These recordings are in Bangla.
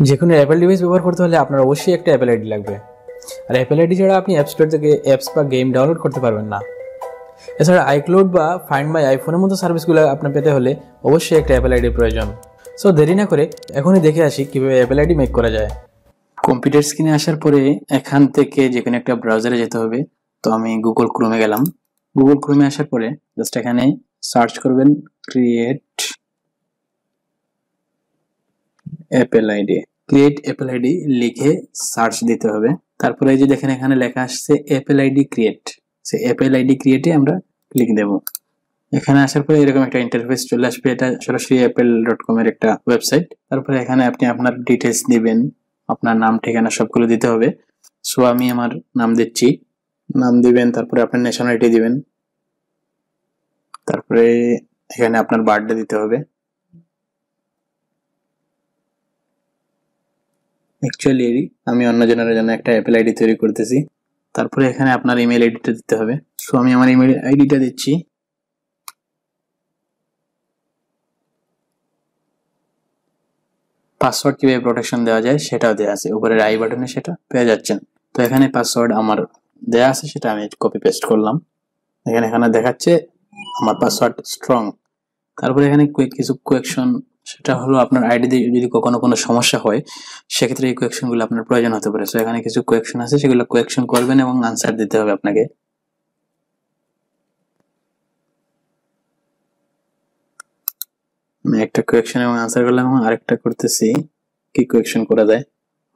যে কোনো অ্যাপেল ডিভাইস ব্যবহার করতে হলে আপনার অবশ্যই একটা অ্যাপেল আইডি লাগবে। আর অ্যাপেল আইডি ছাড়া আপনি অ্যাপ স্টোর থেকে অ্যাপস বা গেম ডাউনলোড করতে পারবেন না। এছাড়া আইক্লাউড বা ফাইন্ড মাই আইফোনের মতো সার্ভিসগুলো আপনার পেতে হলে অবশ্যই একটা অ্যাপেল আইডির প্রয়োজন। সো দেরি না করে এখনই দেখে আসি কীভাবে অ্যাপেল আইডি মেক করা যায়। কম্পিউটার স্ক্রিনে আসার পরে এখান থেকে যে কোনো একটা ব্রাউজারে যেতে হবে। তো আমি গুগল ক্রোমে গেলাম। গুগল ক্রোমে আসার পরে জাস্ট এখানে সার্চ করবেন create Apple ID. Create Apple ID লিখে সার্চ দিতে হবে। তারপরে এই যে দেখেন এখানে লেখা আসছে অ্যাপেল আইডি ক্রিয়েট। সে অ্যাপেল আইডি ক্রিয়েটে আমরা ক্লিক দেব। এখানে আসার পরে এরকম একটা ইন্টারফেস চলে আসবে। এটা সরাসরি apple.com এর একটা ওয়েবসাইট। তারপরে এখানে আপনি আপনার ডিটেলস দিবেন, আপনার নাম ঠিকানা সবগুলো দিতে হবে। সো আমি আমার নাম দিচ্ছি, নাম দিবেন। তারপরে আপনার ন্যাশনালিটি দিবেন। তারপরে এখানে আপনার বার্থডে দিতে হবে। অ্যাকচুয়ালি আমি অন্যজনের জন্য একটা অ্যাপেল আইডি তৈরি করতেছি। তারপরে এখানে আপনার ইমেল আইডিটা দিতে হবে। সো আমি আমার ইমেল আইডিটা দিচ্ছি। পাসওয়ার্ড কিভাবে প্রোটেকশন দেওয়া যায় সেটাও দেওয়া আছে উপরের আই বাটনে, সেটা পেয়ে যাচ্ছেন। তো এখানে পাসওয়ার্ড আমার দেওয়া আছে, সেটা আমি কপি পেস্ট করলাম। এখানে দেখাচ্ছে আমার পাসওয়ার্ড স্ট্রং। তারপরে এখানে কিছু কোয়েকশন, সেটা হলো আপনার আইডিতে যদি কখনো কোনো সমস্যা হয় সেক্ষেত্রে এই কোয়েকশনগুলো আপনার প্রয়োজন হতে পারে। সো এখানে কিছু কোয়েকশন আছে, সেগুলো কোয়েকশন করবেন এবং আনসার দিতে হবে আপনাকে। আমি একটা কোয়েকশন এবং আনসার করলাম এবং আরেকটা করতেছি কি কোয়েকশন করা যায়।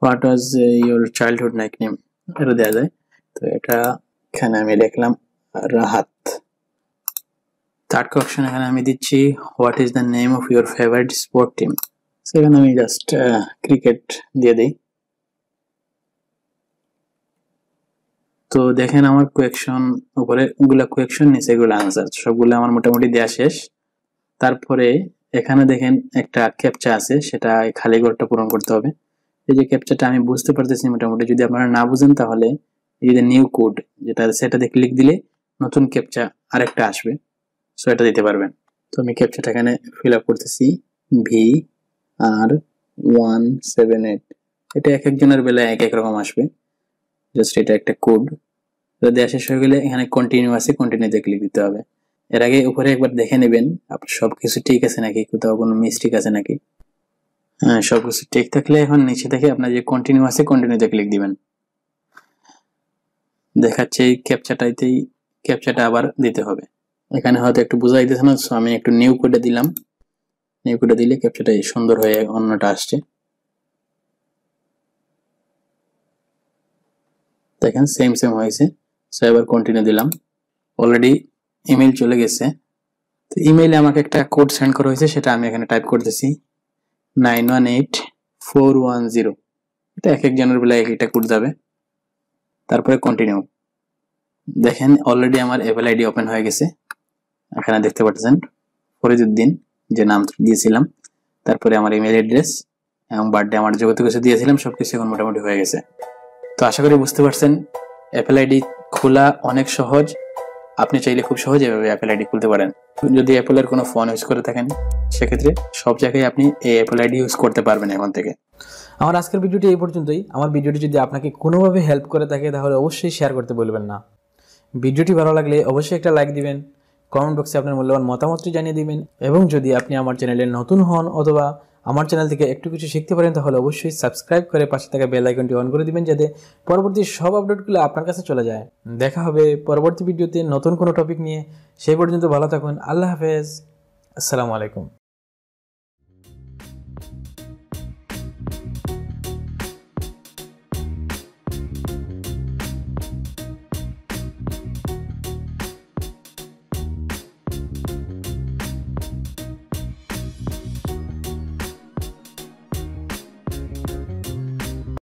What was your childhood nickname, এটা দেওয়া যায়। তো এটা এখানে আমি লিখলাম রাহাত। থার্ড কোয়েকশন এখানে আমি দিচ্ছি what is the name of your favourite sport team. সেখানে আমি জাস্ট ক্রিকেট দিয়ে দিই। তো দেখেন আমার কোয়েকশন উপরে গুলা কোয়েকশন, নিচে গুলো আনসার, সবগুলো আমার মোটামুটি দেয়া শেষ। তারপরে এখানে দেখেন একটা ক্যাপচা আছে, সেটা খালি ঘরটা পূরণ করতে হবে। এই যে ক্যাপচাটা আমি বুঝতে পারতেছি মোটামুটি, যদি আপনারা না বুঝেন তাহলে এই যে নিউ কোড যেটা সেটাতে ক্লিক দিলে নতুন ক্যাপচা আরেকটা আসবে, সো এটা দিতে পারবেন। তো আমি ক্যাপচাটা এখানে ফিল আপ করতেছি VR178। এটা এক একজনের বেলায় এক এক রকম আসবে। জাস্ট এটা একটা কোড। তো দেওয়া শেষ হয়ে গেলে এখানে কন্টিনিউ আছে, কন্টিনিউতে ক্লিক দিতে হবে। এর আগে উপরে একবার দেখে নেবেন আপনার সবকিছু ঠিক আছে নাকি, কোথাও কোনো মিস্টেক আছে নাকি। হ্যাঁ, সবকিছু ঠিক থাকলে এখন নিচে থেকে আপনার যে কন্টিনিউ আছে কন্টিনিউতে ক্লিক দিবেন। দেখাচ্ছে এই ক্যাপচাটা আবার দিতে হবে। এখানে হয়তো একটু বোঝা যাইতেছে না, সো আমি একটু নিউ কোডে দিলাম। নিউ কোডে দিলে ক্যাপচাটা সুন্দর হয়ে অন্যটা আসছে। দেখেন সেম হয়েছে। সো এবার কন্টিনিউ দিলাম। অলরেডি ইমেল চলে গেছে। তো ইমেইলে আমাকে একটা কোড সেন্ড করা হয়েছে, সেটা আমি এখানে টাইপ করতেছি 918410। এটা এক একজনের বেলায় একটা কোড যাবে। তারপরে কন্টিনিউ। দেখেন অলরেডি আমার অ্যাপেল আইডি ওপেন হয়ে গেছে। এখানে দেখতে পাচ্ছেন ফরিদউদ্দিন যে নাম দিয়েছিলাম, তারপরে আমার ইমেল অ্যাড্রেস এবং বার্থডে, আমার যত কিছু দিয়েছিলাম সবকিছু এখন মোটামুটি হয়ে গেছে। তো আশা করি বুঝতে পারছেন অ্যাপেল আইডি খোলা অনেক সহজ। আপনি চাইলে খুব সহজে এভাবে অ্যাপেল আইডি খুলতে পারেন। যদি অ্যাপেলের কোনো ফোন ইউজ করে থাকেন সেক্ষেত্রে সব জায়গায় আপনি এই অ্যাপেল আইডি ইউজ করতে পারবেন এখন থেকে। আমার আজকের ভিডিওটি এই পর্যন্তই। আমার ভিডিওটি যদি আপনাকে কোনোভাবে হেল্প করে থাকে তাহলে অবশ্যই শেয়ার করতে বলবেন না। ভিডিওটি ভালো লাগলে অবশ্যই একটা লাইক দিবেন, কমেন্ট বক্সে আপনার মূল্যবান মতামতটি জানিয়ে দিবেন, এবং যদি আপনি আমার চ্যানেলে নতুন হন অথবা আমার চ্যানেল থেকে একটু কিছু শিখতে পারেন তাহলে অবশ্যই সাবস্ক্রাইব করে পাশে থাকা বেল আইকনটি অন করে দিবেন, যাতে পরবর্তী সব আপডেটগুলো আপনার কাছে চলে যায়। দেখা হবে পরবর্তী ভিডিওতে নতুন কোনো টপিক নিয়ে। সেই পর্যন্ত ভালো থাকুন। আল্লাহ হাফেজ। আসসালামু আলাইকুম।